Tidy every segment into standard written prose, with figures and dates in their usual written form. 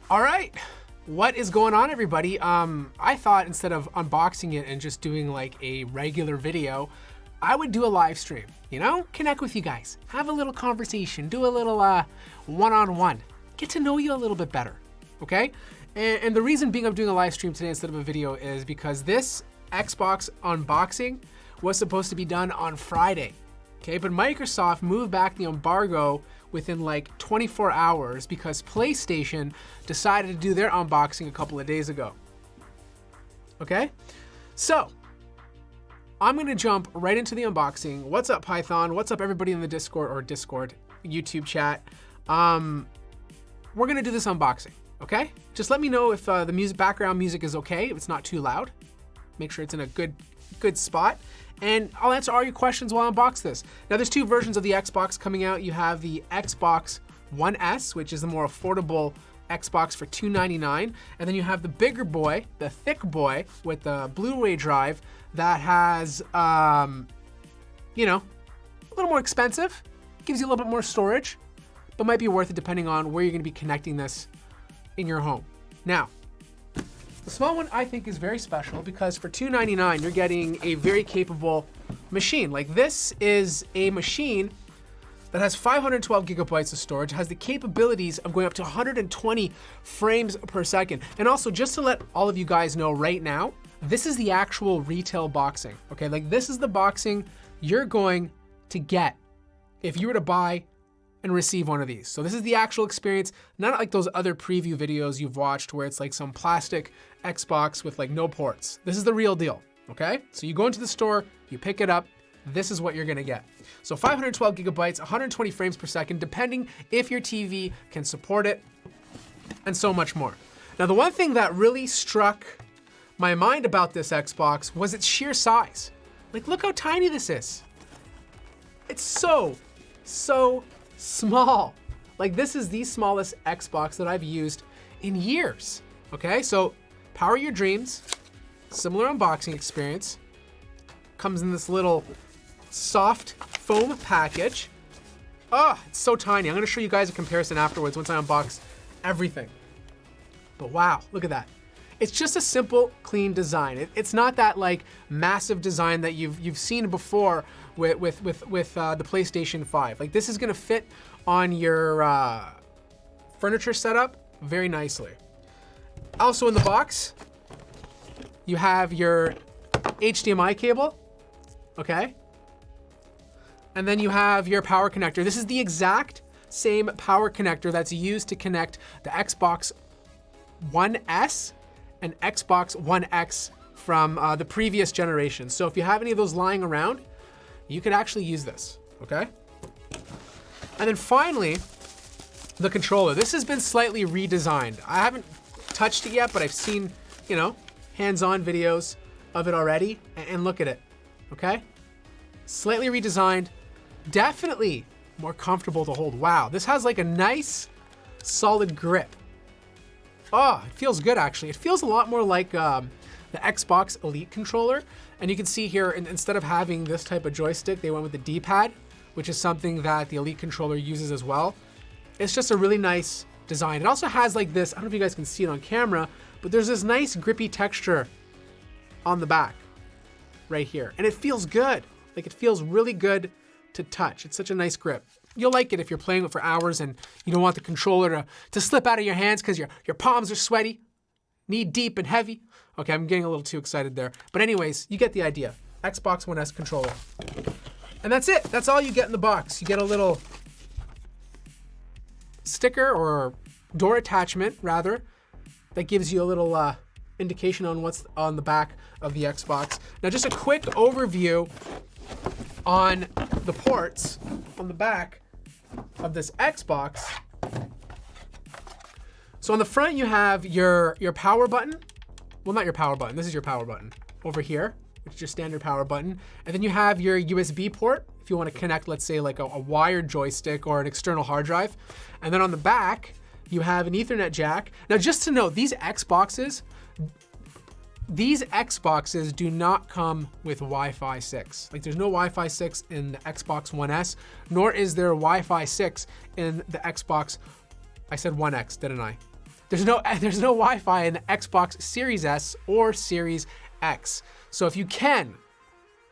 All right, what is going on, everybody? I thought instead of unboxing it and just doing like a regular video, I would do a live stream, you know? Connect with you guys, have a little conversation, do a little one-on-one, get to know you a little bit better, okay? And the reason being I'm doing a live stream today instead of a video is because this Xbox unboxing was supposed to be done on Friday, okay? But Microsoft moved back the embargo within like 24 hours because PlayStation decided to do their unboxing a couple of days ago, okay? So, I'm gonna jump right into the unboxing. What's up, Python? What's up, everybody in the Discord YouTube chat? We're gonna do this unboxing, okay? Just let me know if the background music is okay, if it's not too loud. Make sure it's in a good spot. And I'll answer all your questions while I unbox this. Now, there's two versions of the Xbox coming out. You have the Xbox One S, which is the more affordable Xbox for $299. And then you have the bigger boy, the thick boy with the Blu-ray drive that has, you know, a little more expensive, gives you a little bit more storage, but might be worth it depending on where you're gonna be connecting this in your home. Now, the small one I think is very special because for $299, you're getting a very capable machine. Like, this is a machine that has 512 gigabytes of storage, has the capabilities of going up to 120 frames per second. And also, just to let all of you guys know right now, this is the actual retail boxing, okay? Like, this is the boxing you're going to get if you were to buy and receive one of these. So this is the actual experience, not like those other preview videos you've watched where it's like some plastic Xbox with like no ports. This is the real deal, okay? So you go into the store, you pick it up, this is what you're gonna get. So 512 gigabytes, 120 frames per second, depending if your TV can support it, and so much more. Now, the one thing that really struck my mind about this Xbox was its sheer size. Like, look how tiny this is. It's so small. Like, this is the smallest Xbox that I've used in years, okay? So, power your dreams, similar unboxing experience. Comes in this little soft foam package. Oh, it's so tiny. I'm gonna show you guys a comparison afterwards once I unbox everything. But wow, look at that. It's just a simple, clean design. It's not that like massive design that you've seen before with the PlayStation 5. Like, this is gonna fit on your furniture setup very nicely. Also in the box, you have your HDMI cable, okay? And then you have your power connector. This is the exact same power connector that's used to connect the Xbox One S and Xbox One X from the previous generation. So if you have any of those lying around, you could actually use this, okay? And then finally, the controller. This has been slightly redesigned. I haven't touched it yet, but I've seen, you know, hands-on videos of it already, and look at it, okay? Slightly redesigned, definitely more comfortable to hold. Wow, this has like a nice, solid grip. Oh, it feels good, actually. It feels a lot more like the Xbox Elite controller. And you can see here, instead of having this type of joystick, they went with the D-pad, which is something that the Elite controller uses as well. It's just a really nice design. It also has like this, I don't know if you guys can see it on camera, but there's this nice grippy texture on the back right here. And it feels good. Like, it feels really good to touch. It's such a nice grip. You'll like it if you're playing it for hours and you don't want the controller to slip out of your hands because your palms are sweaty, knee deep and heavy. Okay, I'm getting a little too excited there. But anyways, you get the idea. Xbox One S controller. And that's it. That's all you get in the box. You get a little sticker or door attachment, rather, that gives you a little indication on what's on the back of the Xbox. Now, just a quick overview on the ports on the back of this Xbox. So on the front, you have your power button. Well, not your power button. This is your power button over here, which is your standard power button. And then you have your USB port if you want to connect, let's say, like a wired joystick or an external hard drive. And then on the back, you have an Ethernet jack. Now, just to note, these Xboxes do not come with Wi-Fi 6. Like, there's no Wi-Fi 6 in the Xbox One S, nor is there Wi-Fi 6 in the Xbox, I said One X, didn't I? there's no Wi-Fi in the Xbox Series S or Series X. So if you can,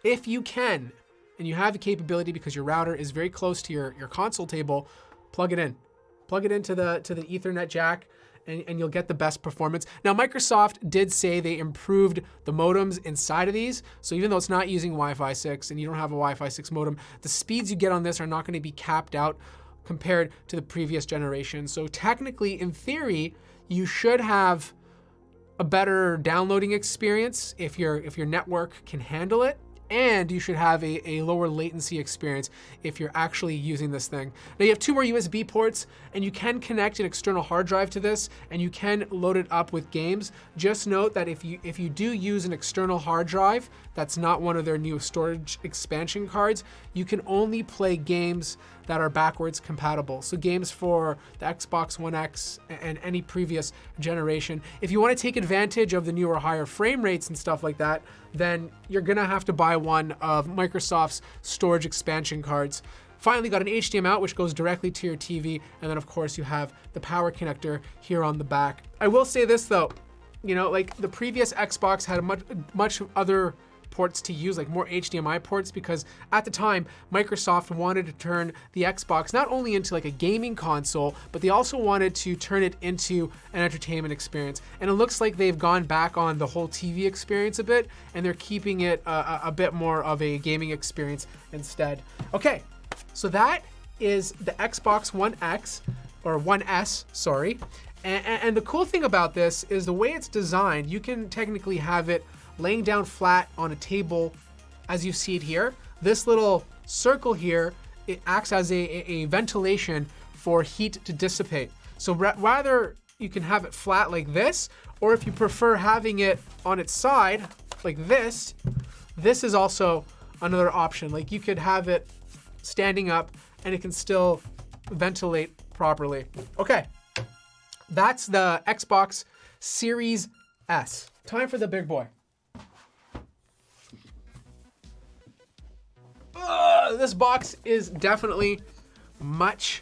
and you have the capability because your router is very close to your console table, plug it in. Plug it into the Ethernet jack, and you'll get the best performance. Now, Microsoft did say they improved the modems inside of these. So even though it's not using Wi-Fi 6 and you don't have a Wi-Fi 6 modem, the speeds you get on this are not going to be capped out compared to the previous generation. So technically, in theory, you should have a better downloading experience if your network can handle it. And you should have a lower latency experience if you're actually using this thing. Now you have 2 more USB ports, and you can connect an external hard drive to this, and you can load it up with games. Just note that if you do use an external hard drive, that's not one of their new storage expansion cards, you can only play games that are backwards compatible. So games for the Xbox One X and any previous generation. If you want to take advantage of the newer higher frame rates and stuff like that, then you're gonna have to buy one of Microsoft's storage expansion cards. Finally got an HDMI out, which goes directly to your TV. And then of course you have the power connector here on the back. I will say this though, you know, like the previous Xbox had much other ports to use, like more HDMI ports, because at the time Microsoft wanted to turn the Xbox not only into like a gaming console, but they also wanted to turn it into an entertainment experience. And it looks like they've gone back on the whole TV experience a bit, and they're keeping it a bit more of a gaming experience instead. Okay, so that is the Xbox One X, or One S, sorry. And the cool thing about this is the way it's designed, you can technically have it laying down flat on a table as you see it here. This little circle here, it acts as a ventilation for heat to dissipate. So rather you can have it flat like this, or if you prefer having it on its side like this is also another option. Like you could have it standing up and it can still ventilate properly. Okay, that's the Xbox Series S. Time for the big boy. This box is definitely much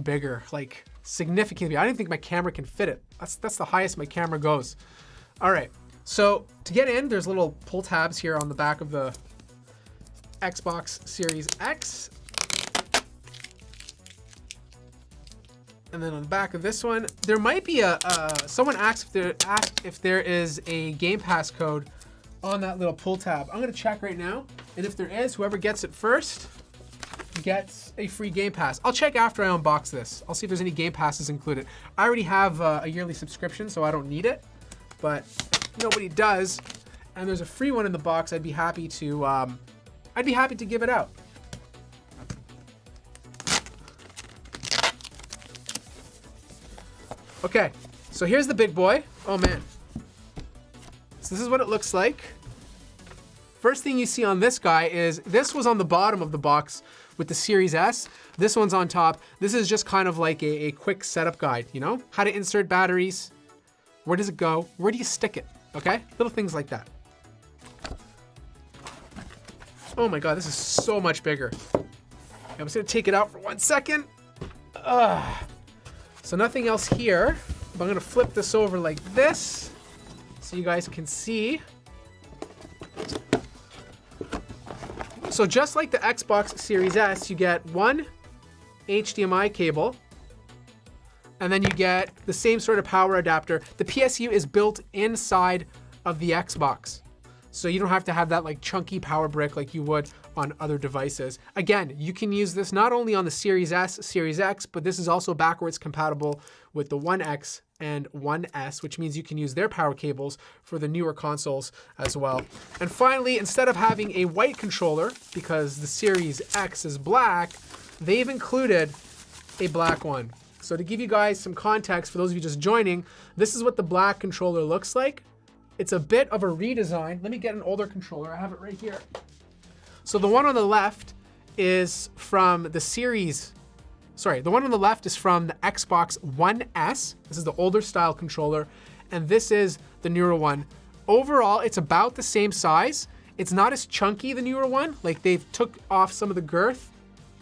bigger, like significantly. I don't think my camera can fit it. That's the highest my camera goes. All right, so to get in, there's little pull tabs here on the back of the Xbox Series X. And then on the back of this one, there might be someone asked if there is a Game Pass code on that little pull tab. I'm gonna check right now, and if there is, whoever gets it first gets a free Game Pass. I'll check after I unbox this. I'll see if there's any Game Passes included. I already have a yearly subscription, so I don't need it, but if nobody does, and there's a free one in the box, I'd be happy to give it out. Okay, so here's the big boy. Oh man. So this is what it looks like. First thing you see on this guy is, this was on the bottom of the box with the Series S. This one's on top. This is just kind of like a quick setup guide, you know? How to insert batteries, where does it go, where do you stick it, okay? Little things like that. Oh my God, this is so much bigger. I'm just gonna take it out for 1 second. So nothing else here, but I'm gonna flip this over like this so you guys can see. So just like the Xbox Series S, you get one HDMI cable, and then you get the same sort of power adapter. The PSU is built inside of the Xbox, so you don't have to have that like chunky power brick like you would on other devices. Again, you can use this not only on the Series S, Series X, but this is also backwards compatible with the One X and One S, which means you can use their power cables for the newer consoles as well. And finally, instead of having a white controller, because the Series X is black, they've included a black one. So to give you guys some context, for those of you just joining, this is what the black controller looks like. It's a bit of a redesign. Let me get an older controller. I have it right here. So the one on the left is from the Series, sorry, the one on the left is from the Xbox One S. This is the older style controller, and this is the newer one. Overall, it's about the same size. It's not as chunky, the newer one. Like they've took off some of the girth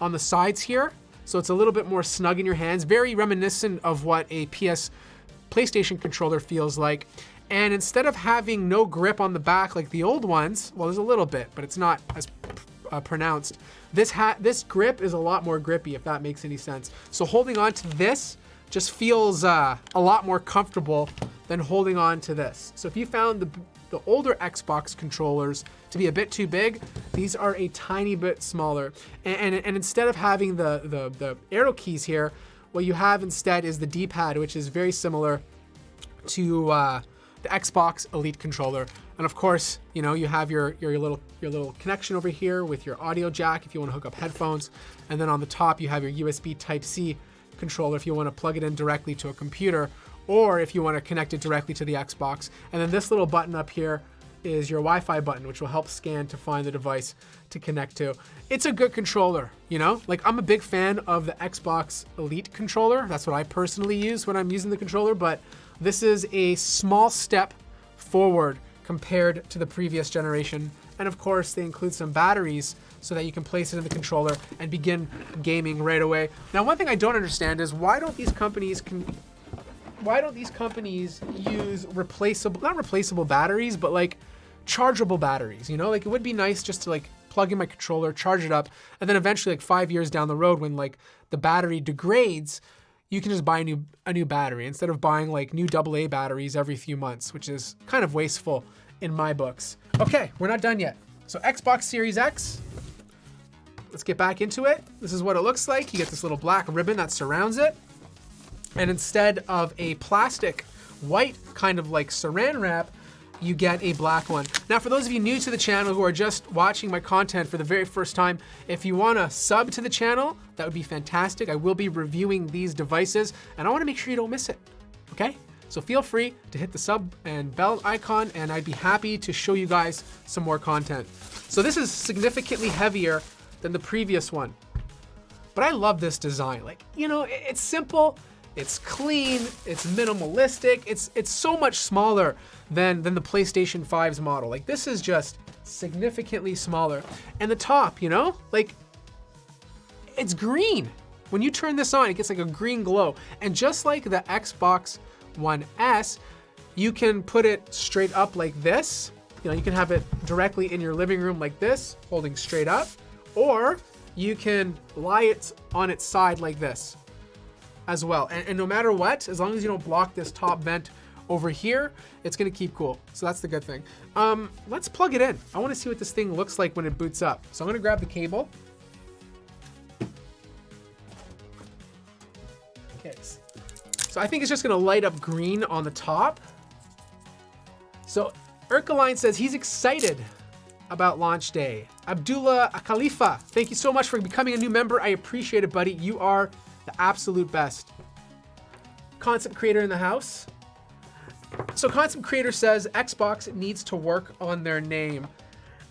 on the sides here, so it's a little bit more snug in your hands. Very reminiscent of what a PS2 PlayStation controller feels like. And instead of having no grip on the back like the old ones, well, there's a little bit, but it's not as pronounced. This grip is a lot more grippy, if that makes any sense. So holding on to this just feels a lot more comfortable than holding on to this. So if you found the older Xbox controllers to be a bit too big, these are a tiny bit smaller. And instead of having the arrow keys here, what you have instead is the D-pad, which is very similar to the Xbox Elite controller. And of course, you know, you have your little connection over here with your audio jack if you want to hook up headphones. And then on the top, you have your USB Type-C controller if you want to plug it in directly to a computer, or if you want to connect it directly to the Xbox. And then this little button up here is your Wi-Fi button, which will help scan to find the device to connect to. It's a good controller, you know? Like, I'm a big fan of the Xbox Elite controller. That's what I personally use when I'm using the controller, but this is a small step forward compared to the previous generation. And of course, they include some batteries so that you can place it in the controller and begin gaming right away. Now, one thing I don't understand is why don't these companies use not replaceable batteries, but like chargeable batteries, you know? Like, it would be nice just to like plug in my controller, charge it up, and then eventually like 5 years down the road when like the battery degrades, you can just buy a new battery instead of buying like new AA batteries every few months, which is kind of wasteful in my books. Okay, we're not done yet. So Xbox Series X, let's get back into it. This is what it looks like. You get this little black ribbon that surrounds it. And instead of a plastic white kind of like saran wrap, you get a black one. Now, for those of you new to the channel who are just watching my content for the very first time, if you want to sub to the channel, that would be fantastic. I will be reviewing these devices, and I want to make sure you don't miss it, okay? So feel free to hit the sub and bell icon, and I'd be happy to show you guys some more content. So this is significantly heavier than the previous one, but I love this design. Like, you know, it's simple, it's clean, it's minimalistic, it's so much smaller than the PlayStation 5's model. Like, this is just significantly smaller. And the top, you know, like, it's green. When you turn this on, it gets like a green glow. And just like the Xbox One S, you can put it straight up like this. You know, you can have it directly in your living room like this, holding straight up, or you can lie it on its side like this as well. And no matter what, as long as you don't block this top vent over here, it's gonna keep cool. So that's the good thing. Let's plug it in. I wanna see what this thing looks like when it boots up. So I'm gonna grab the cable. Okay. So I think it's just gonna light up green on the top. So Urkaline says he's excited about launch day. Abdullah Khalifa, thank you so much for becoming a new member. I appreciate it, buddy. You are the absolute best. Concept creator in the house. So Concept Creator says Xbox needs to work on their name.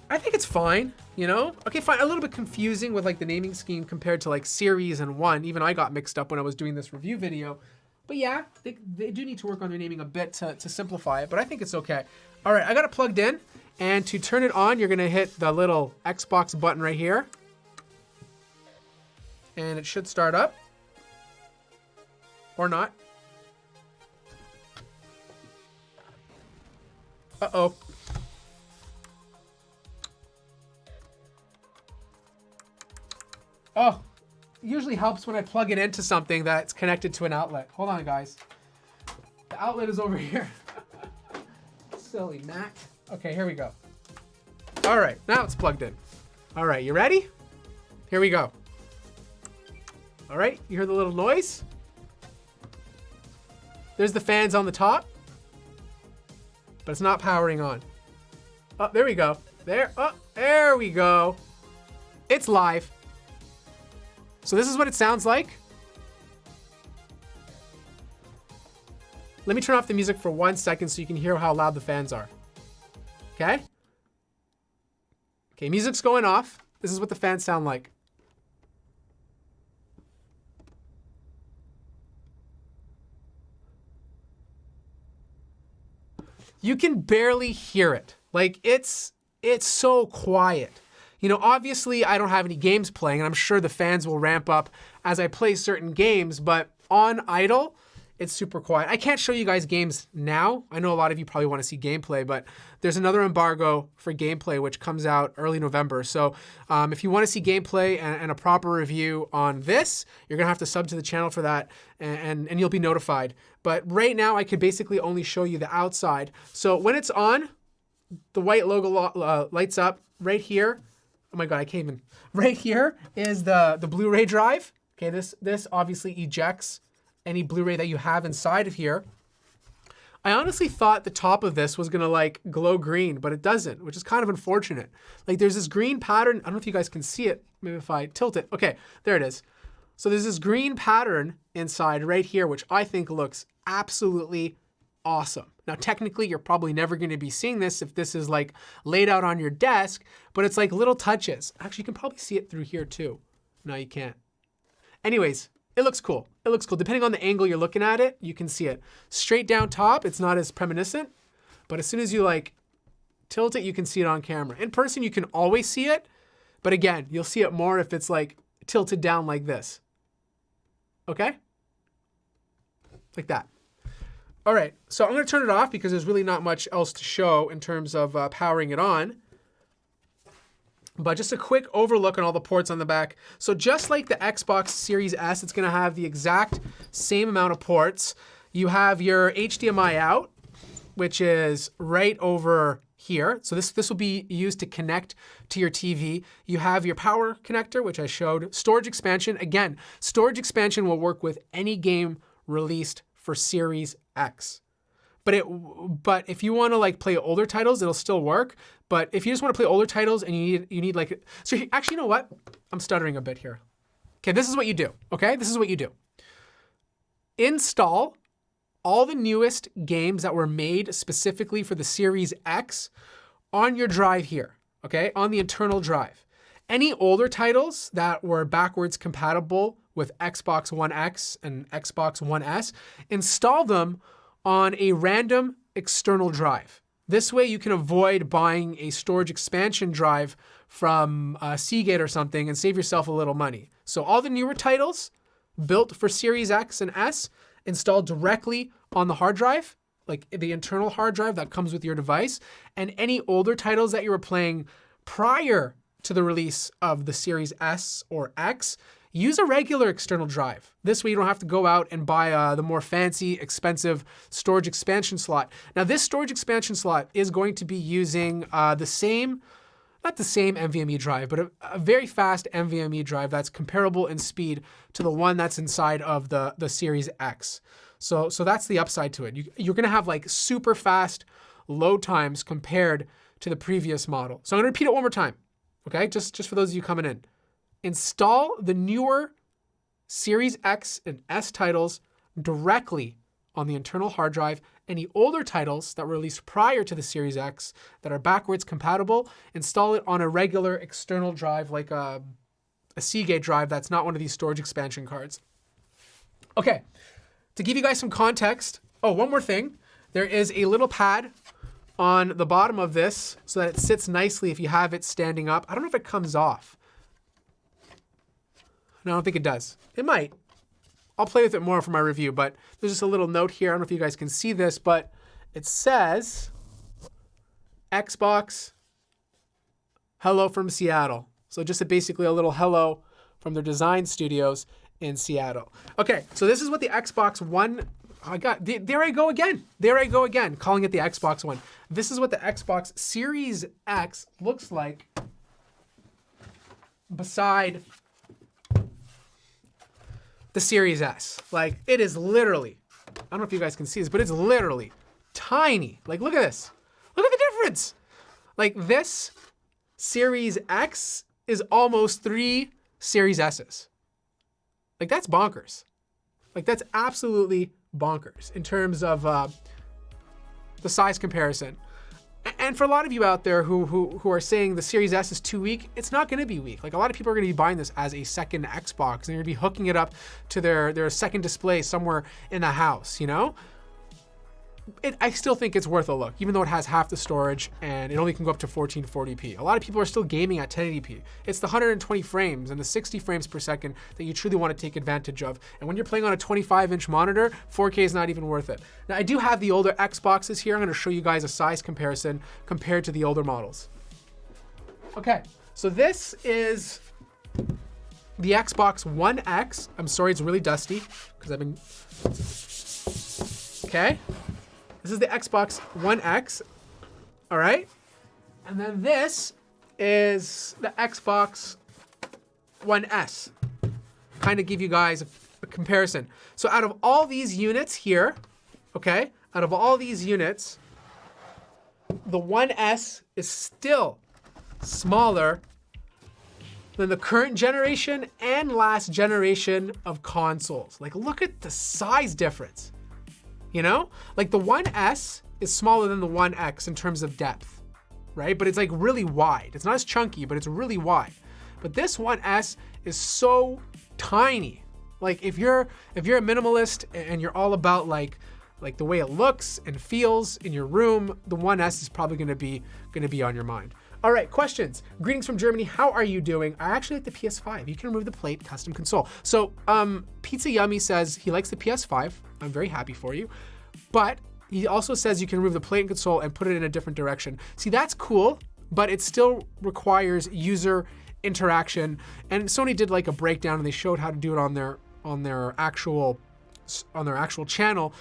I think it's fine, you know? Okay, fine. A little bit confusing with like the naming scheme compared to like Series and One. Even I got mixed up when I was doing this review video. But yeah, they do need to work on their naming a bit to simplify it, but I think it's okay. All right, I got it plugged in. And to turn it on, you're gonna hit the little Xbox button right here. And it should start up. Or not. Uh-oh. Oh, usually helps when I plug it into something that's connected to an outlet. Hold on, guys. The outlet is over here. Silly Mac. Okay, here we go. All right, now it's plugged in. All right, you ready? Here we go. All right, you hear the little noise? There's the fans on the top, but it's not powering on. Oh, there we go. There we go. It's live. So this is what it sounds like. Let me turn off the music for 1 second so you can hear how loud the fans are. Okay? Okay, music's going off. This is what the fans sound like. You can barely hear it. Like, it's so quiet. You know, obviously I don't have any games playing, and I'm sure the fans will ramp up as I play certain games, but on idle, It's super quiet. I can't show you guys games now. I know a lot of you probably want to see gameplay, but there's another embargo for gameplay which comes out early November. So if you want to see gameplay and a proper review on this, you're going to have to sub to the channel for that, and you'll be notified. But right now, I could basically only show you the outside. So when it's on, the white logo lights up right here. Oh my God, I can't even. Right here is the Blu-ray drive. Okay, this obviously ejects any Blu-ray that you have inside of here. I honestly thought the top of this was gonna like glow green, but it doesn't, which is kind of unfortunate. Like there's this green pattern. I don't know if you guys can see it. Maybe if I tilt it. Okay, there it is. So there's this green pattern inside right here, which I think looks absolutely awesome. Now, technically, you're probably never going to be seeing this if this is like laid out on your desk, but it's like little touches. Actually, you can probably see it through here too. No, you can't. Anyways, it looks cool. It looks cool. Depending on the angle you're looking at it, you can see it. Straight down top, it's not as premonition, but as soon as you like tilt it, you can see it on camera. In person, you can always see it, but again, you'll see it more if it's like tilted down like this. Okay? Like that. All right, so I'm gonna turn it off because there's really not much else to show in terms of powering it on. But just a quick overlook on all the ports on the back. So just like the Xbox Series S, it's gonna have the exact same amount of ports. You have your HDMI out, which is right over here. So this will be used to connect to your TV. You have your power connector, which I showed. Storage expansion, again, storage expansion will work with any game released for Series X. But if you want to like play older titles, it'll still work. But if you just want to play older titles and you need like, so actually, you know what? I'm stuttering a bit here. Okay, this is what you do. Okay, this is what you do. Install all the newest games that were made specifically for the Series X on your drive here. Okay, on the internal drive. Any older titles that were backwards compatible with Xbox One X and Xbox One S, install them on a random external drive. This way you can avoid buying a storage expansion drive from Seagate or something and save yourself a little money. So all the newer titles built for Series X and S installed directly on the hard drive, like the internal hard drive that comes with your device, and any older titles that you were playing prior to the release of the Series S or X, use a regular external drive. This way you don't have to go out and buy the more fancy, expensive storage expansion slot. Now this storage expansion slot is going to be using the same, not the same NVMe drive, but a very fast NVMe drive that's comparable in speed to the one that's inside of the Series X. So that's the upside to it. You're gonna have like super fast load times compared to the previous model. So I'm gonna repeat it one more time, okay? Just for those of you coming in. Install the newer Series X and S titles directly on the internal hard drive. Any older titles that were released prior to the Series X that are backwards compatible, install it on a regular external drive like a Seagate drive that's not one of these storage expansion cards. Okay, to give you guys some context, oh, one more thing. There is a little pad on the bottom of this so that it sits nicely if you have it standing up. I don't know if it comes off. No, I don't think it does. It might. I'll play with it more for my review, but there's just a little note here. I don't know if you guys can see this, but it says Xbox hello from Seattle. So just basically a little hello from their design studios in Seattle. Okay, so this is what the Xbox One, there I go again. There I go again, calling it the Xbox One. This is what the Xbox Series X looks like beside the Series S. Like, it is literally, I don't know if you guys can see this, but it's literally tiny. Like, look at this. Look at the difference. Like, this Series X is almost 3 Series S's. Like, that's bonkers. Like, that's absolutely bonkers in terms of the size comparison. And for a lot of you out there who are saying the Series S is too weak, it's not going to be weak. Like, a lot of people are going to be buying this as a second Xbox, and they're going to be hooking it up to their second display somewhere in the house, you know? I still think it's worth a look, even though it has half the storage and it only can go up to 1440p. A lot of people are still gaming at 1080p. It's the 120 frames and the 60 frames per second that you truly want to take advantage of. And when you're playing on a 25-inch monitor, 4K is not even worth it. Now, I do have the older Xboxes here. I'm going to show you guys a size comparison compared to the older models. Okay, so this is the Xbox One X. I'm sorry, it's really dusty because I've been... Okay. This is the Xbox One X, all right? And then this is the Xbox One S. Kind of give you guys a comparison. So out of all these units here, okay, out of all these units, the One S is still smaller than the current generation and last generation of consoles. Like, look at the size difference. You know, like the One S is smaller than the One X in terms of depth, right? But it's like really wide. It's not as chunky, but it's really wide. But this One S is so tiny. Like if you're a minimalist and you're all about like the way it looks and feels in your room, the One S is probably gonna be on your mind. All right, questions. Greetings from Germany. How are you doing? I actually like the PS5. You can remove the plate, custom console. So Pizza Yummy says he likes the PS5. I'm very happy for you. But he also says you can remove the plate and console and put it in a different direction. See, that's cool, but it still requires user interaction. And Sony did like a breakdown and they showed how to do it on their actual channel.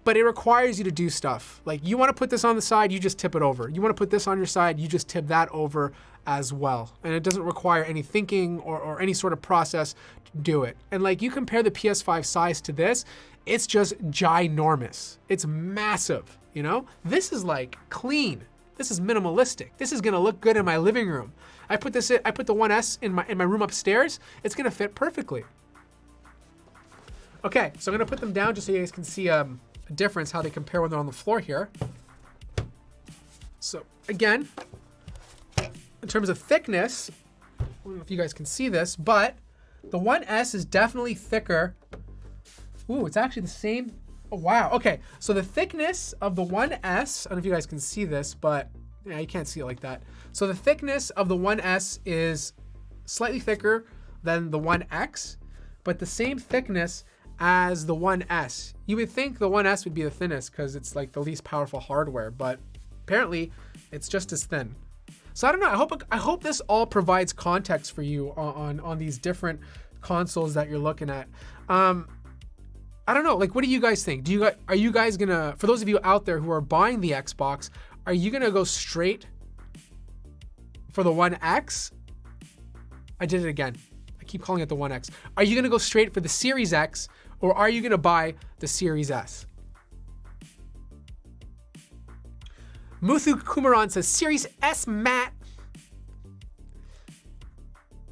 But it requires you to do stuff. Like you want to put this on the side, you just tip it over. You want to put this on your side, you just tip that over as well. And it doesn't require any thinking or any sort of process to do it. And like you compare the PS5 size to this, it's just ginormous. It's massive, you know? This is like clean. This is minimalistic. This is gonna look good in my living room. I put the One S in my room upstairs, it's gonna fit perfectly. Okay, so I'm gonna put them down just so you guys can see a difference, how they compare when they're on the floor here. So again, in terms of thickness, I don't know if you guys can see this, but the One S is definitely thicker. Ooh, it's actually the same. Oh, wow. Okay, so the thickness of the One S, I don't know if you guys can see this, but yeah, you can't see it like that. So the thickness of the One S is slightly thicker than the One X, but the same thickness as the One S. You would think the One S would be the thinnest because it's like the least powerful hardware, but apparently it's just as thin. So I don't know, I hope this all provides context for you on these different consoles that you're looking at. I don't know, like what do you guys think? Are you guys gonna, for those of you out there who are buying the Xbox, are you gonna go straight for the One X? I did it again. I keep calling it the One X. Are you gonna go straight for the Series X, or are you gonna buy the Series S? Muthu Kumaran says, Series S, Matt.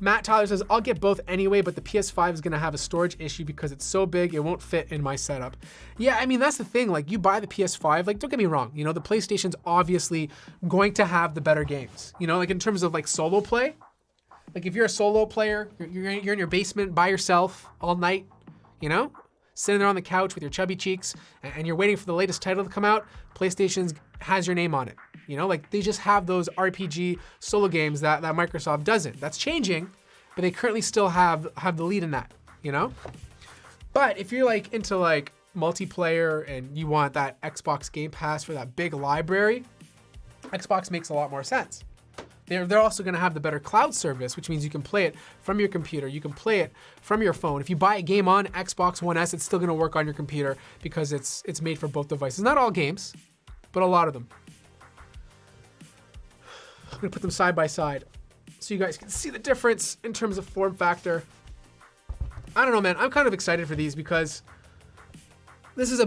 Matt Tyler says, I'll get both anyway, but the PS5 is gonna have a storage issue because it's so big, it won't fit in my setup. Yeah, I mean, that's the thing, like you buy the PS5, like don't get me wrong, you know, the PlayStation's obviously going to have the better games, you know, like in terms of like solo play. Like if you're a solo player, you're in your basement by yourself all night, you know, sitting there on the couch with your chubby cheeks and you're waiting for the latest title to come out, PlayStation has your name on it. You know, like they just have those RPG solo games that Microsoft doesn't. That's changing, but they currently still have the lead in that, you know? But if you're like into like multiplayer and you want that Xbox Game Pass for that big library, Xbox makes a lot more sense. They're also gonna have the better cloud service, which means you can play it from your computer, you can play it from your phone. If you buy a game on Xbox One S, it's still gonna work on your computer because it's made for both devices. Not all games, but a lot of them. I'm gonna put them side by side so you guys can see the difference in terms of form factor. I don't know, man, I'm kind of excited for these because this is a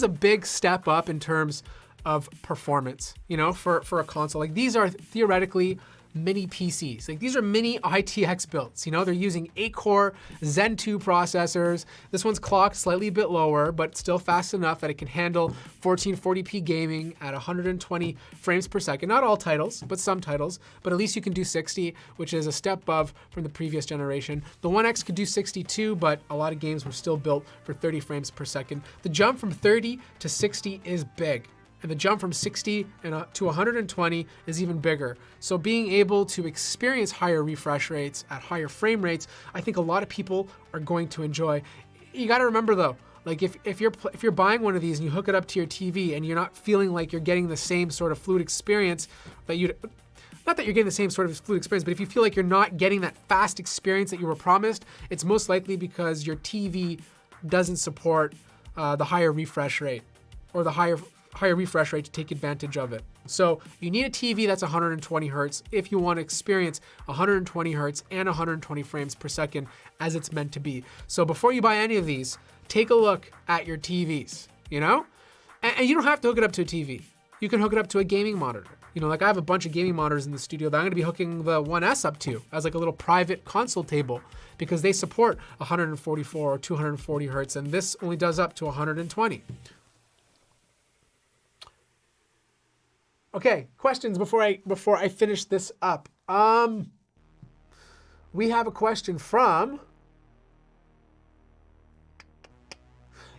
big step up in terms of performance, you know, for a console. Like these are theoretically mini PCs. Like these are mini ITX builds. You know, they're using 8-core Zen 2 processors. This one's clocked slightly a bit lower, but still fast enough that it can handle 1440p gaming at 120 frames per second. Not all titles, but some titles. But at least you can do 60, which is a step above from the previous generation. The One X could do 62, but a lot of games were still built for 30 frames per second. The jump from 30 to 60 is big. And the jump from 60 to 120 is even bigger. So being able to experience higher refresh rates at higher frame rates, I think a lot of people are going to enjoy. You got to remember though, like if you're buying one of these and you hook it up to your TV and you're not feeling like you're getting the same sort of fluid experience that not that you're getting the same sort of fluid experience, but if you feel like you're not getting that fast experience that you were promised, it's most likely because your TV doesn't support the higher refresh rate or the higher refresh rate to take advantage of it. So you need a TV that's 120 hertz if you want to experience 120 hertz and 120 frames per second as it's meant to be. So before you buy any of these, take a look at your TVs, you know? And you don't have to hook it up to a TV. You can hook it up to a gaming monitor. You know, like I have a bunch of gaming monitors in the studio that I'm gonna be hooking the One S up to as like a little private console table because they support 144 or 240 hertz and this only does up to 120. Okay, questions before I finish this up. We have a question from.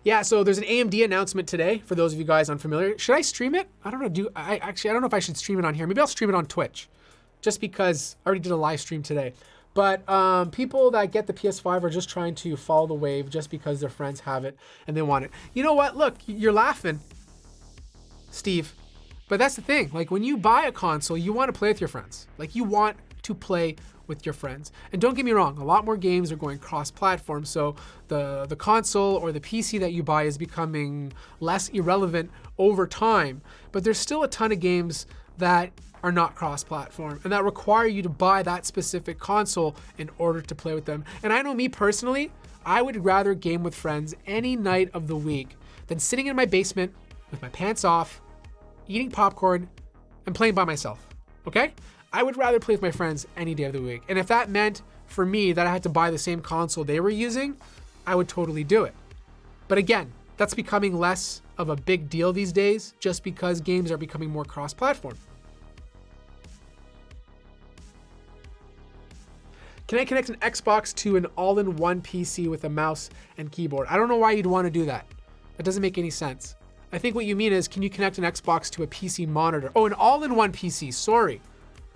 Yeah, so there's an AMD announcement today for those of you guys unfamiliar. Should I stream it? I don't know. I don't know if I should stream it on here. Maybe I'll stream it on Twitch, just because I already did a live stream today. But people that get the PS5 are just trying to follow the wave just because their friends have it and they want it. You know what? Look, you're laughing, Steve. But that's the thing, like when you buy a console, you want to play with your friends. Like you want to play with your friends. And don't get me wrong, a lot more games are going cross-platform, so the console or the PC that you buy is becoming less irrelevant over time. But there's still a ton of games that are not cross-platform and that require you to buy that specific console in order to play with them. And I know me personally, I would rather game with friends any night of the week than sitting in my basement with my pants off, eating popcorn, and playing by myself, okay? I would rather play with my friends any day of the week. And if that meant for me that I had to buy the same console they were using, I would totally do it. But again, that's becoming less of a big deal these days just because games are becoming more cross-platform. Can I connect an Xbox to an all-in-one PC with a mouse and keyboard? I don't know why you'd want to do that. That doesn't make any sense. I think what you mean is, can you connect an Xbox to a PC monitor? Oh, an all-in-one PC, sorry.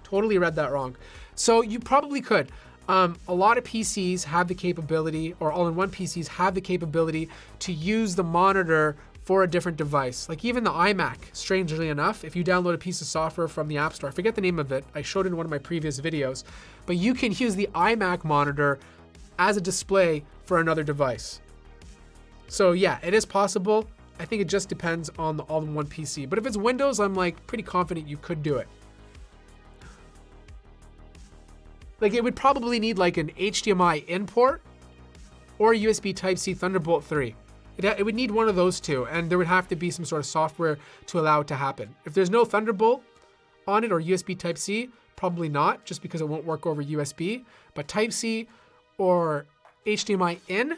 Totally read that wrong. So you probably could. A lot of PCs have the capability, or all-in-one PCs have the capability to use the monitor for a different device. Like even the iMac, strangely enough, if you download a piece of software from the App Store, I forget the name of it, I showed it in one of my previous videos, but you can use the iMac monitor as a display for another device. So yeah, it is possible. I think it just depends on the all-in-one PC. But if it's Windows, I'm like pretty confident you could do it. Like it would probably need like an HDMI in port or USB Type-C Thunderbolt 3. It would need one of those two, and there would have to be some sort of software to allow it to happen. If there's no Thunderbolt on it or USB Type-C, probably not, just because it won't work over USB. But Type-C or HDMI in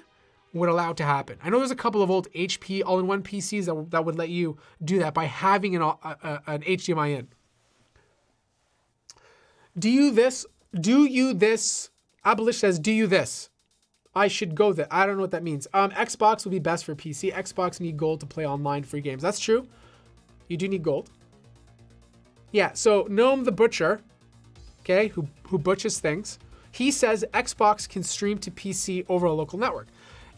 would allow it to happen. I know there's a couple of old HP all-in-one PCs that would let you do that by having an HDMI in. Do you this? Abolish says, do you this? I should go there. I don't know what that means. Xbox would be best for PC. Xbox need gold to play online free games. That's true. You do need gold. Yeah, so Gnome the Butcher, okay, who butchers things, he says Xbox can stream to PC over a local network.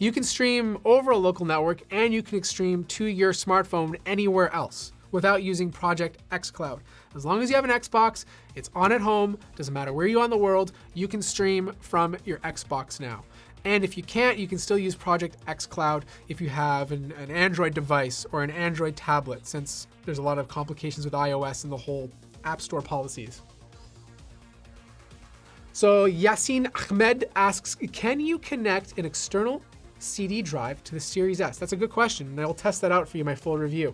You can stream over a local network and you can stream to your smartphone anywhere else without using Project xCloud. As long as you have an Xbox, it's on at home, doesn't matter where you are in the world, you can stream from your Xbox now. And if you can't, you can still use Project xCloud if you have an Android device or an Android tablet, since there's a lot of complications with iOS and the whole App Store policies. So Yasin Ahmed asks, can you connect an external CD drive to the Series S? That's a good question, and I'll test that out for you in my full review.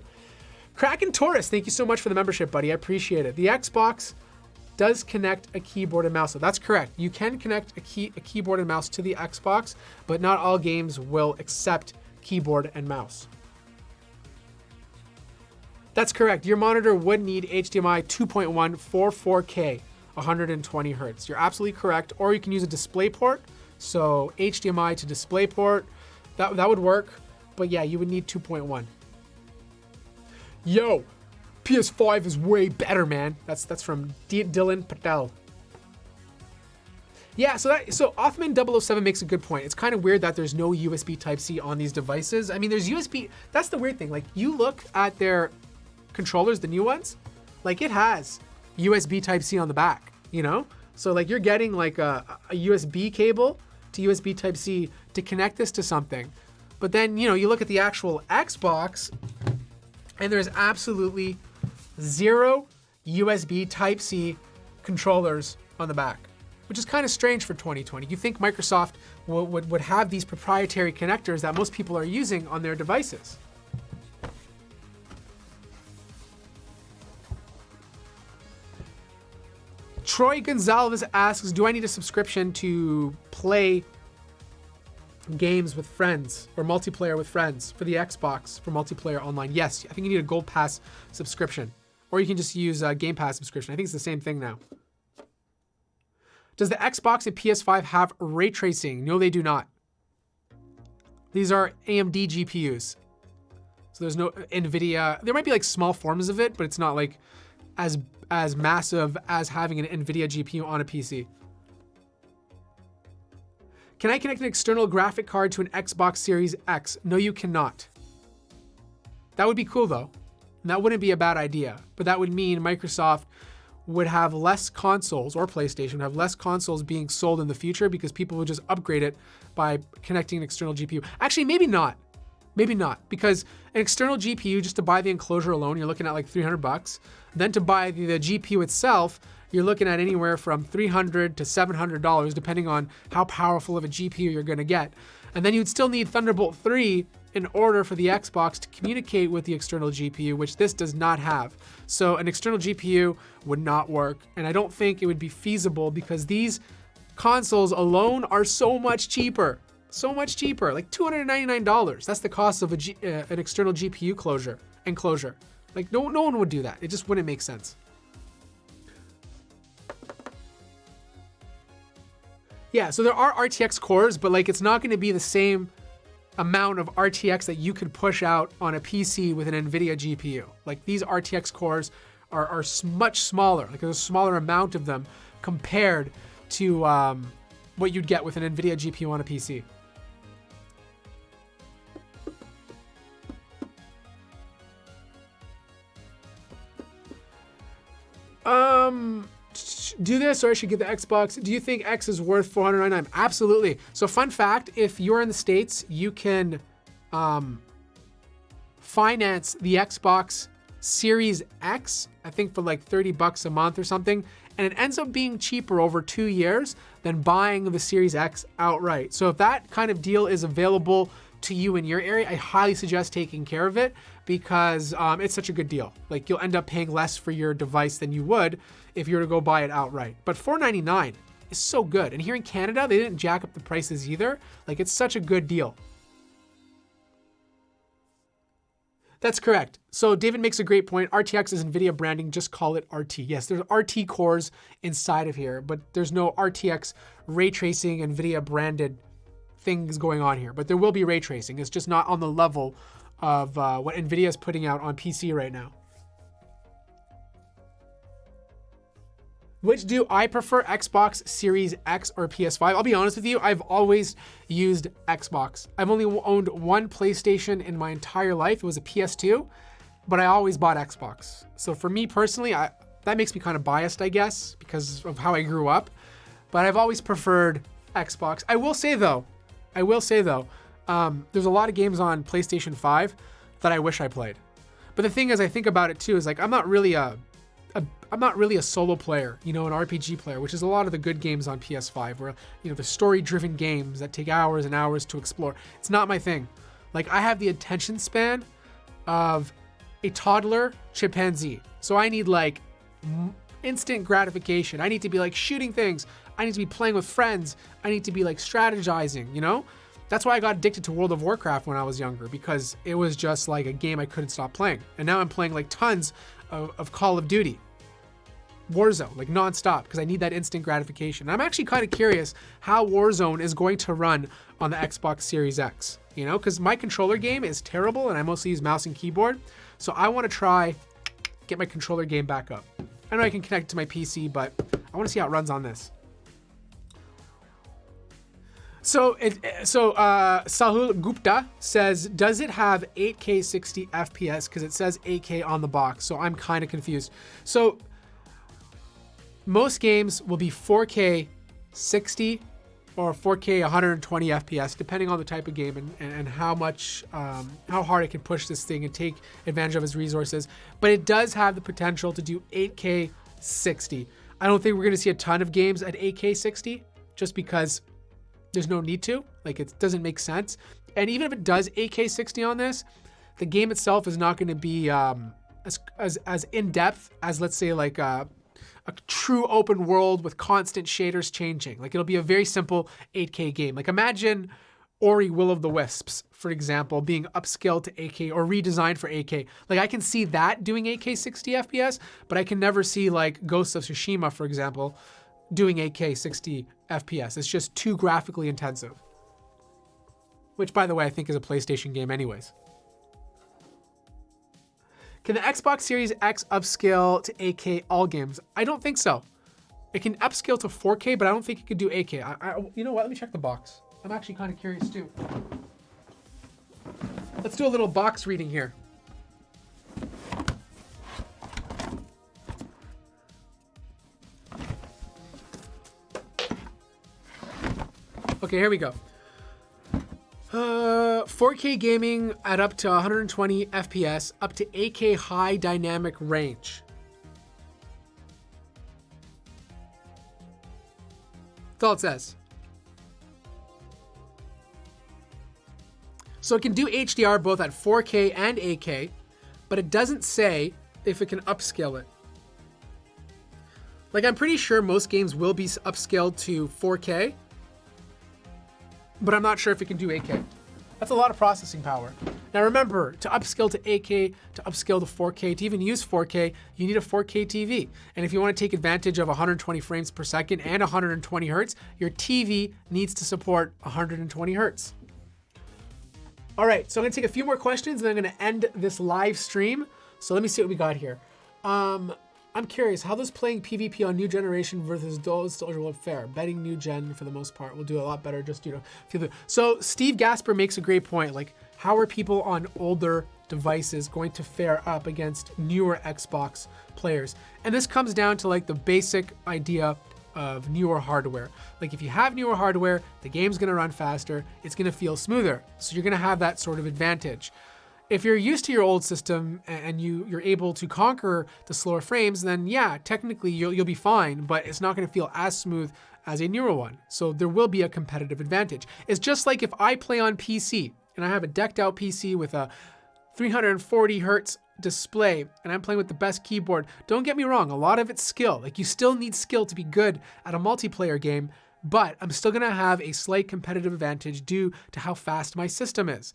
Kraken Taurus, thank you so much for the membership, buddy. I appreciate it. The Xbox does connect a keyboard and mouse. So that's correct. You can connect a keyboard and mouse to the Xbox, but not all games will accept keyboard and mouse. That's correct. Your monitor would need HDMI 2.1 for 4K, 120 Hertz. You're absolutely correct. Or you can use a display port. So HDMI to display port, that would work. But yeah, you would need 2.1. Yo, PS5 is way better, man. That's from Dylan Patel. Yeah, so Othman007 makes a good point. It's kind of weird that there's no USB Type-C on these devices. I mean, there's USB. That's the weird thing. Like, you look at their controllers, the new ones, like it has USB Type-C on the back, you know? So like you're getting like a USB cable to USB Type-C to connect this to something. But then, you know, you look at the actual Xbox and there's absolutely 0 USB Type-C controllers on the back, which is kind of strange for 2020. You think Microsoft would have these proprietary connectors that most people are using on their devices. Troy Gonzalez asks, do I need a subscription to play games with friends or multiplayer with friends for the Xbox for multiplayer online? Yes, I think you need a Gold Pass subscription, or you can just use a Game Pass subscription. I think it's the same thing now. Does the Xbox and PS5 have ray tracing? No, they do not. These are AMD GPUs. So there's no NVIDIA. There might be like small forms of it, but it's not like as massive as having an NVIDIA GPU on a PC. Can I connect an external graphic card to an Xbox Series X? No, you cannot. That would be cool though. And that wouldn't be a bad idea, but that would mean Microsoft would have less consoles, or PlayStation would have less consoles being sold in the future because people would just upgrade it by connecting an external GPU. Actually, maybe not. Maybe not, because an external GPU, just to buy the enclosure alone, you're looking at like $300. Then to buy the GPU itself, you're looking at anywhere from $300 to $700, depending on how powerful of a GPU you're gonna get. And then you'd still need Thunderbolt 3 in order for the Xbox to communicate with the external GPU, which this does not have. So an external GPU would not work, and I don't think it would be feasible because these consoles alone are so much cheaper. So much cheaper, like $299. That's the cost of an external GPU enclosure. Like no one would do that. It just wouldn't make sense. Yeah, so there are RTX cores, but like it's not going to be the same amount of RTX that you could push out on a PC with an NVIDIA GPU. Like these RTX cores are much smaller. Like there's a smaller amount of them compared to what you'd get with an NVIDIA GPU on a PC. Do this or I should get the Xbox. Do you think X is worth $499? Absolutely. So fun fact, if you're in the States, you can finance the Xbox Series X, I think for like $30 a month or something. And it ends up being cheaper over 2 years than buying the Series X outright. So if that kind of deal is available to you in your area, I highly suggest taking care of it because it's such a good deal. Like you'll end up paying less for your device than you would if you were to go buy it outright. But $499 is so good. And here in Canada, they didn't jack up the prices either. Like it's such a good deal. That's correct. So David makes a great point. RTX is NVIDIA branding, just call it RT. Yes, there's RT cores inside of here, but there's no RTX ray tracing NVIDIA branded things going on here. But there will be ray tracing. It's just not on the level of what NVIDIA is putting out on PC right now. Which do I prefer, Xbox Series X or PS5? I'll be honest with you, I've always used Xbox. I've only owned one PlayStation in my entire life. It was a PS2, but I always bought Xbox. So for me personally, that makes me kind of biased, I guess, because of how I grew up. But I've always preferred Xbox. I will say though, there's a lot of games on PlayStation 5 that I wish I played. But the thing is, I think about it too, is like I'm not really a solo player, you know, an RPG player, which is a lot of the good games on PS5 where, you know, the story-driven games that take hours and hours to explore. It's not my thing. Like I have the attention span of a toddler chimpanzee. So I need like instant gratification. I need to be like shooting things. I need to be playing with friends. I need to be like strategizing, you know? That's why I got addicted to World of Warcraft when I was younger, because it was just like a game I couldn't stop playing. And now I'm playing like tons of Call of Duty, Warzone, like nonstop, because I need that instant gratification. I'm actually kind of curious how Warzone is going to run on the Xbox Series X, you know, because my controller game is terrible and I mostly use mouse and keyboard. So I want to try get my controller game back up. I know I can connect it to my PC, but I want to see how it runs on this. So Sahul Gupta says, does it have 8K 60 FPS? Because it says 8K on the box, so I'm kind of confused. So most games will be 4K 60 or 4K 120 FPS, depending on the type of game and how much, how hard it can push this thing and take advantage of its resources. But it does have the potential to do 8K 60. I don't think we're going to see a ton of games at 8K 60, just because there's no need to. Like, it doesn't make sense. And even if it does 8K 60 on this, the game itself is not going to be as in depth as, let's say, like a true open world with constant shaders changing. Like, it'll be a very simple 8K game. Like, imagine Ori Will of the Wisps, for example, being upscaled to 8K or redesigned for 8K. Like, I can see that doing 8K 60 FPS, but I can never see like Ghost of Tsushima, for example, doing 8K 60 FPS. It's just too graphically intensive. Which, by the way, I think is a PlayStation game anyways. Can the Xbox Series X upscale to 8K all games? I don't think so. It can upscale to 4K, but I don't think it could do 8K. You know what? Let me check the box. I'm actually kind of curious too. Let's do a little box reading here. Okay, here we go. 4K gaming at up to 120 FPS, up to 8K high dynamic range. That's all it says. So it can do HDR both at 4K and 8K, but it doesn't say if it can upscale it. Like, I'm pretty sure most games will be upscaled to 4K, but I'm not sure if it can do 8K. That's a lot of processing power. Now remember, to upscale to 8K, to upscale to 4K, to even use 4K, you need a 4K TV. And if you want to take advantage of 120 frames per second and 120 hertz, your TV needs to support 120 hertz. All right, so I'm gonna take a few more questions and then I'm gonna end this live stream. So let me see what we got here. I'm curious, how does playing PvP on new generation versus those will fare? Betting new gen for the most part will do a lot better just due to feel. So Steve Gasper makes a great point. Like, how are people on older devices going to fare up against newer Xbox players? And this comes down to like the basic idea of newer hardware. Like, if you have newer hardware, the game's gonna run faster, it's gonna feel smoother. So you're gonna have that sort of advantage. If you're used to your old system and you're able to conquer the slower frames, then yeah, technically you'll be fine, but it's not gonna feel as smooth as a newer one. So there will be a competitive advantage. It's just like if I play on PC and I have a decked out PC with a 340 hertz display and I'm playing with the best keyboard. Don't get me wrong, a lot of it's skill. Like, you still need skill to be good at a multiplayer game, but I'm still gonna have a slight competitive advantage due to how fast my system is.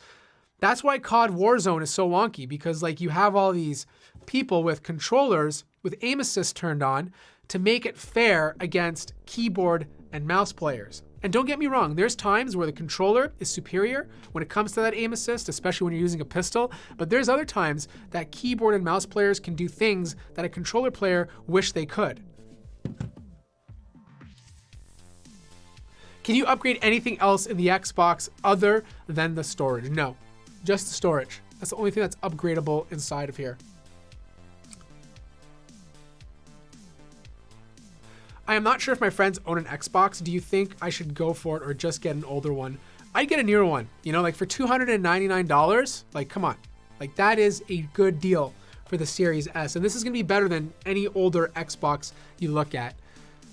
That's why COD Warzone is so wonky, because like, you have all these people with controllers with aim assist turned on to make it fair against keyboard and mouse players. And don't get me wrong, there's times where the controller is superior when it comes to that aim assist, especially when you're using a pistol, but there's other times that keyboard and mouse players can do things that a controller player wish they could. Can you upgrade anything else in the Xbox other than the storage? No. Just the storage. That's the only thing that's upgradable inside of here. I am not sure if my friends own an Xbox. Do you think I should go for it or just get an older one? I'd get a newer one. You know, like for $299, like, come on. Like, that is a good deal for the Series S. And this is gonna be better than any older Xbox you look at.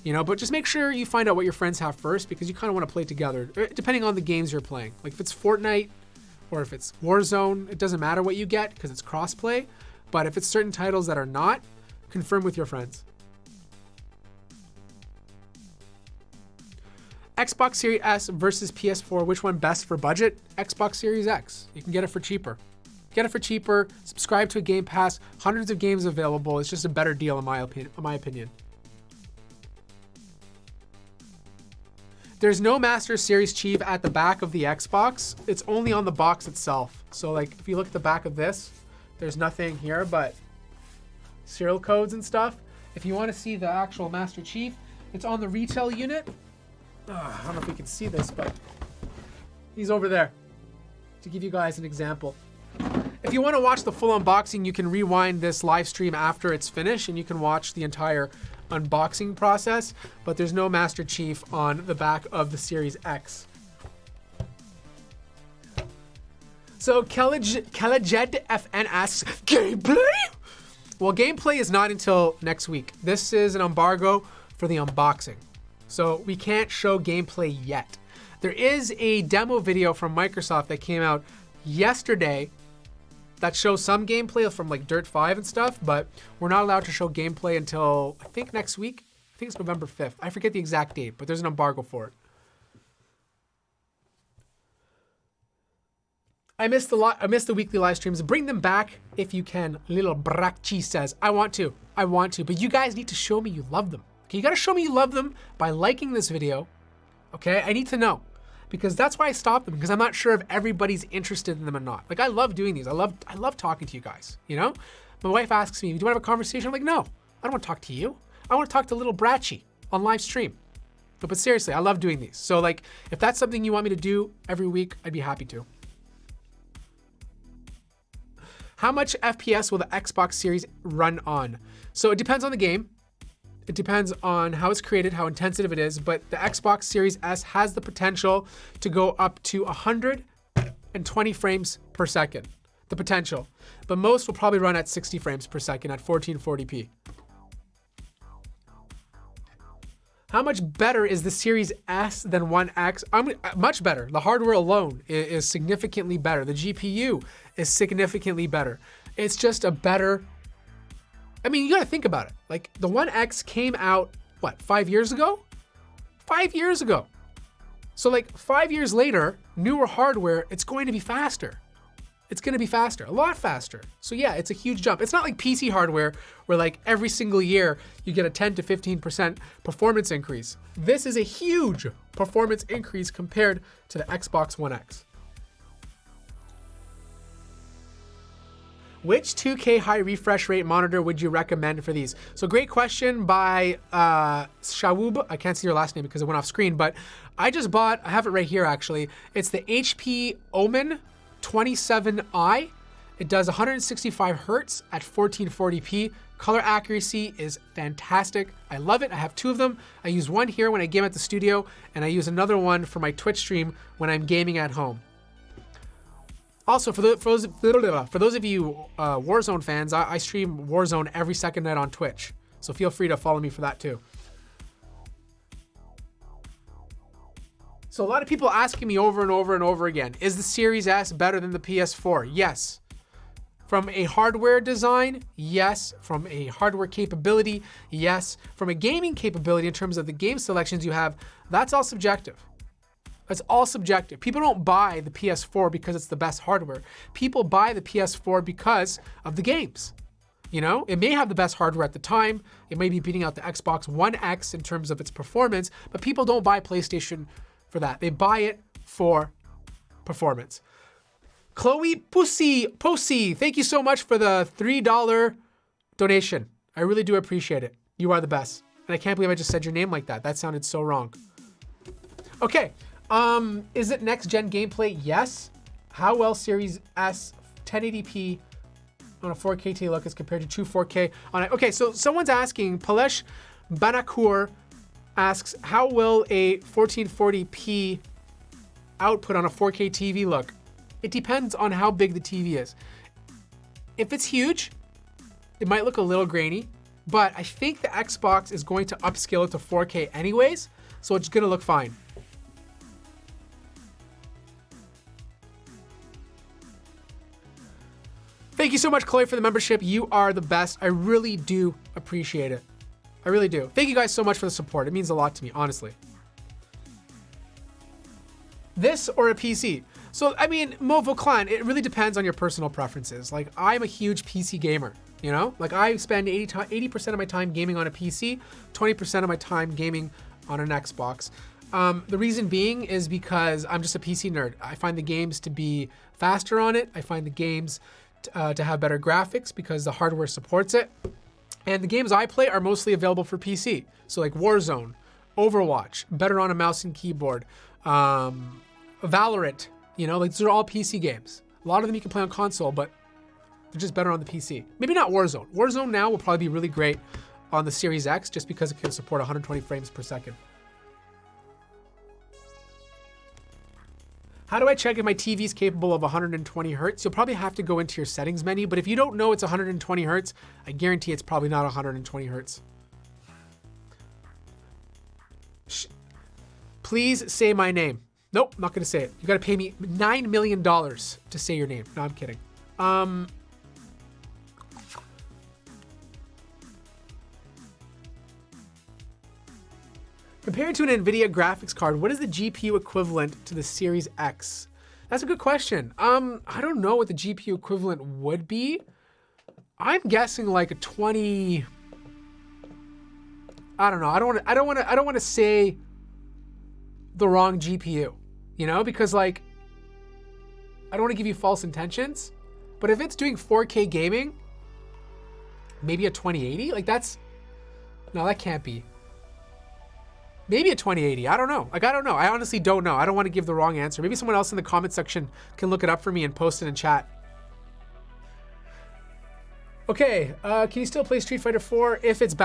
You know, but just make sure you find out what your friends have first, because you kind of want to play together, depending on the games you're playing. Like, if it's Fortnite, or if it's Warzone, it doesn't matter what you get because it's crossplay. But if it's certain titles that are not, confirm with your friends. Xbox Series S versus PS4, which one best for budget? Xbox Series X. You can get it for cheaper. Get it for cheaper, subscribe to a Game Pass, hundreds of games available. It's just a better deal in my opinion. There's no Master Series Chief at the back of the Xbox. It's only on the box itself. So like if you look at the back of this, there's nothing here but serial codes and stuff. If you want to see the actual Master Chief, it's on the retail unit. I don't know if we can see this, but he's over there to give you guys an example. If you want to watch the full unboxing, you can rewind this live stream after it's finished and you can watch the entire unboxing process, but there's no Master Chief on the back of the Series X. So Kelajed FN asks, gameplay? Well, gameplay is not until next week. This is an embargo for the unboxing. So we can't show gameplay yet. There is a demo video from Microsoft that came out yesterday that shows some gameplay from like Dirt 5 and stuff, but we're not allowed to show gameplay until I think next week. I think it's November 5th. I forget the exact date, but there's an embargo for it. I missed the weekly live streams. Bring them back if you can. Little Brakchi says, I want to, but you guys need to show me you love them. Okay, you gotta show me you love them by liking this video. Okay, I need to know. Because that's why I stopped them, because I'm not sure if everybody's interested in them or not. Like, I love doing these. I love talking to you guys, you know? My wife asks me, do you want to have a conversation? I'm like, no, I don't want to talk to you. I want to talk to little Bratchy on live stream. But seriously, I love doing these. So like, if that's something you want me to do every week, I'd be happy to. How much FPS will the Xbox Series run on? So it depends on the game. It depends on how it's created, how intensive it is, but the Xbox Series S has the potential to go up to 120 frames per second. The potential. But most will probably run at 60 frames per second at 1440p. How much better is the Series S than One X? Much better. The hardware alone is significantly better. The GPU is significantly better. It's just a better... I mean, you gotta think about it. Like, the One X came out, what, 5 years ago? 5 years ago. So like 5 years later, newer hardware, it's going to be faster. It's gonna be faster, a lot faster. So yeah, it's a huge jump. It's not like PC hardware where like every single year you get a 10 to 15% performance increase. This is a huge performance increase compared to the Xbox One X. Which 2K high refresh rate monitor would you recommend for these? So great question by Shawub. I can't see your last name because it went off screen, but I just bought, I have it right here actually. It's the HP Omen 27i. It does 165 Hertz at 1440p. Color accuracy is fantastic. I love it. I have two of them. I use one here when I game at the studio, and I use another one for my Twitch stream when I'm gaming at home. Also, for those of you Warzone fans, I stream Warzone every second night on Twitch. So feel free to follow me for that too. So a lot of people asking me over and over and over again, is the Series S better than the PS4? Yes. From a hardware design, yes. From a hardware capability, yes. From a gaming capability in terms of the game selections you have, that's all subjective. It's all subjective. People don't buy the PS4 because it's the best hardware. People buy the PS4 because of the games. You know, it may have the best hardware at the time. It may be beating out the Xbox One X in terms of its performance, but people don't buy PlayStation for that. They buy it for performance. Chloe Pussy, thank you so much for the $3 donation. I really do appreciate it. You are the best. And I can't believe I just said your name like that. That sounded so wrong. Okay. Is it next gen gameplay? Yes. How well Series S 1080p on a 4K TV look as compared to 2 4K on it? Okay, so someone's asking, Palesh Banakur asks, how will a 1440p output on a 4K TV look? It depends on how big the TV is. If it's huge, it might look a little grainy, but I think the Xbox is going to upscale it to 4K anyways, so it's gonna look fine. Thank you so much, Chloe, for the membership. You are the best. I really do appreciate it. I really do. Thank you guys so much for the support. It means a lot to me, honestly. This or a PC? So, I mean, Movo Clan, it really depends on your personal preferences. Like, I'm a huge PC gamer, you know? Like, I spend 80% of my time gaming on a PC, 20% of my time gaming on an Xbox. The reason being is because I'm just a PC nerd. I find the games to be faster on it. I find the games to have better graphics because the hardware supports it. And the games I play are mostly available for PC. So like Warzone, Overwatch, better on a mouse and keyboard, Valorant, you know, like these are all PC games. A lot of them you can play on console, but they're just better on the PC. Maybe not Warzone. Warzone now will probably be really great on the Series X just because it can support 120 frames per second. How do I check if my TV is capable of 120 hertz? You'll probably have to go into your settings menu, but if you don't know it's 120 hertz, I guarantee it's probably not 120 hertz. Please say my name. Nope, not gonna say it. You gotta pay me $9 million to say your name. No, I'm kidding. Compared to an NVIDIA graphics card, what is the GPU equivalent to the Series X? That's a good question. I don't know what the GPU equivalent would be. I'm guessing like a 20. I don't know. I don't want to say the wrong GPU, you know, because like I don't want to give you false intentions. But if it's doing 4K gaming, maybe a 2080. Like no, that can't be. Maybe a 2080, I don't know. Like, I don't know. I honestly don't know. I don't want to give the wrong answer. Maybe someone else in the comment section can look it up for me and post it in chat. Okay, can you still play Street Fighter 4 if it's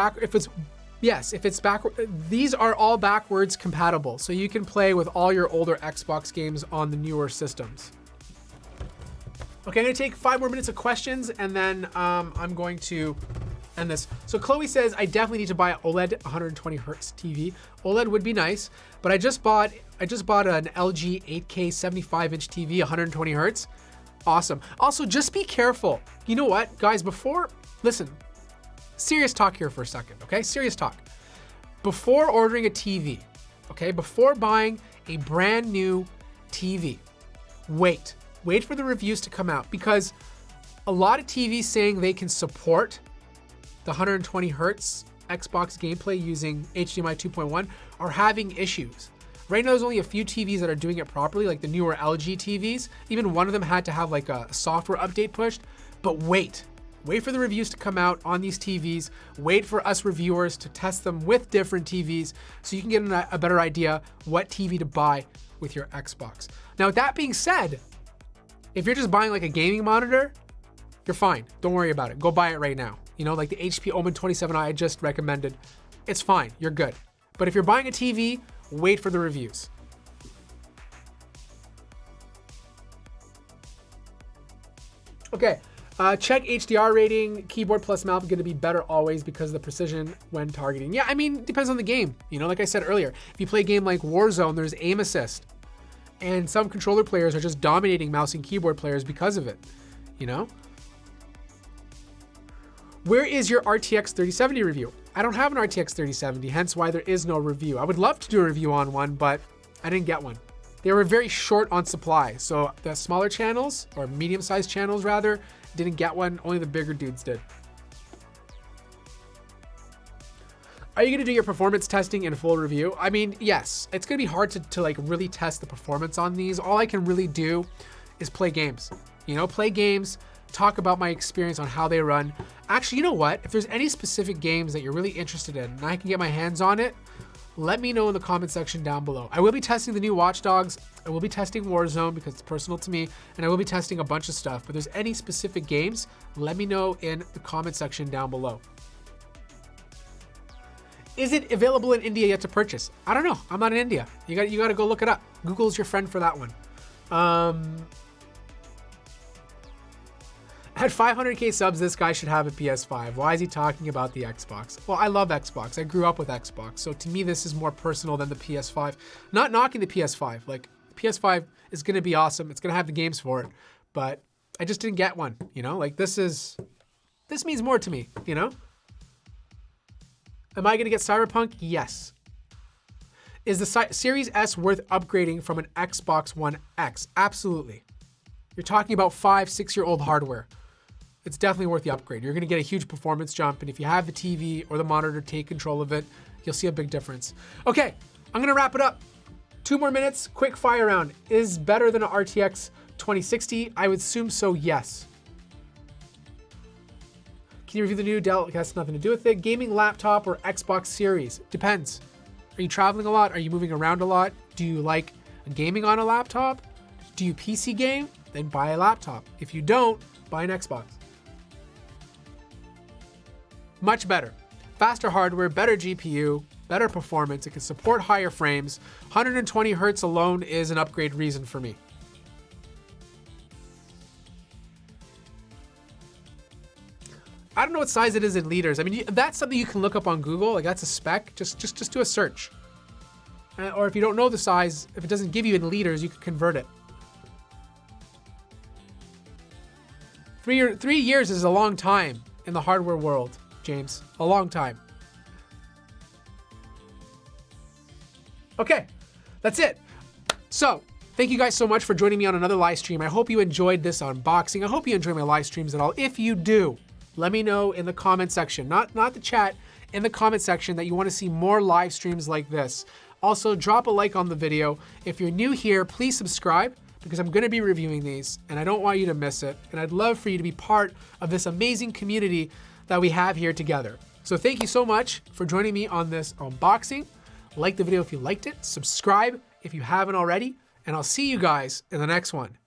yes, if it's backward. These are all backwards compatible. So you can play with all your older Xbox games on the newer systems. Okay, I'm gonna take 5 more minutes of questions and then I'm going to end this. So Chloe says, I definitely need to buy an OLED 120 hertz TV. OLED would be nice, but I just bought an LG 8K 75-inch TV, 120 hertz. Awesome. Also, just be careful. You know what, guys, listen, serious talk here for a second, okay? Serious talk. Before ordering a TV, okay, before buying a brand new TV, wait for the reviews to come out, because a lot of TVs saying they can support the 120 hertz Xbox gameplay using HDMI 2.1 are having issues. Right now, there's only a few TVs that are doing it properly, like the newer LG TVs. Even one of them had to have like a software update pushed. But wait for the reviews to come out on these TVs. Wait for us reviewers to test them with different TVs so you can get a better idea what TV to buy with your Xbox. Now, with that being said, if you're just buying like a gaming monitor, you're fine. Don't worry about it. Go buy it right now. You know, like the HP Omen 27i I just recommended. It's fine. You're good. But if you're buying a TV, wait for the reviews. Okay, check HDR rating. Keyboard plus mouse is going to be better always because of the precision when targeting. Yeah, I mean, it depends on the game. You know, like I said earlier, if you play a game like Warzone, there's aim assist. And some controller players are just dominating mouse and keyboard players because of it, you know? Where is your RTX 3070 review? I don't have an RTX 3070, hence why there is no review. I would love to do a review on one, but I didn't get one. They were very short on supply, so the smaller channels, or medium-sized channels rather, didn't get one. Only the bigger dudes did. Are you gonna do your performance testing in full review? I mean, yes. It's gonna be hard to like really test the performance on these. All I can really do is play games. You know, play games, talk about my experience on how they run. Actually, you know what? If there's any specific games that you're really interested in and I can get my hands on it, let me know in the comment section down below. I will be testing the new Watch Dogs. I will be testing Warzone because it's personal to me, and I will be testing a bunch of stuff. But if there's any specific games, let me know in the comment section down below. Is it available in India yet to purchase? I don't know. I'm not in India. You got to go look it up. Google's your friend for that one. At 500K subs, this guy should have a PS5. Why is he talking about the Xbox? Well, I love Xbox. I grew up with Xbox. So to me, this is more personal than the PS5. Not knocking the PS5. Like, PS5 is going to be awesome. It's going to have the games for it. But I just didn't get one, you know? Like, this means more to me, you know? Am I going to get Cyberpunk? Yes. Is the Series S worth upgrading from an Xbox One X? Absolutely. You're talking about 5-6-year-old hardware. It's definitely worth the upgrade. You're gonna get a huge performance jump, and if you have the TV or the monitor, take control of it, you'll see a big difference. Okay, I'm gonna wrap it up. 2 more minutes, quick fire round. Is better than an RTX 2060? I would assume so, yes. Can you review the new Dell? It has nothing to do with it. Gaming laptop or Xbox Series? Depends. Are you traveling a lot? Are you moving around a lot? Do you like gaming on a laptop? Do you PC game? Then buy a laptop. If you don't, buy an Xbox. Much better. Faster hardware, better GPU, better performance. It can support higher frames. 120 hertz alone is an upgrade reason for me. I don't know what size it is in liters. I mean, that's something you can look up on Google. Like, that's a spec. Just do a search. Or if you don't know the size, if it doesn't give you in liters, you can convert it. 3 years is a long time in the hardware world, James. A long time. Okay, that's it. So, thank you guys so much for joining me on another live stream. I hope you enjoyed this unboxing. I hope you enjoy my live streams at all. If you do, let me know in the comment section, not the chat, in the comment section that you want to see more live streams like this. Also, drop a like on the video. If you're new here, please subscribe because I'm going to be reviewing these and I don't want you to miss it. And I'd love for you to be part of this amazing community that we have here together. So thank you so much for joining me on this unboxing. Like the video if you liked it, subscribe if you haven't already, and I'll see you guys in the next one.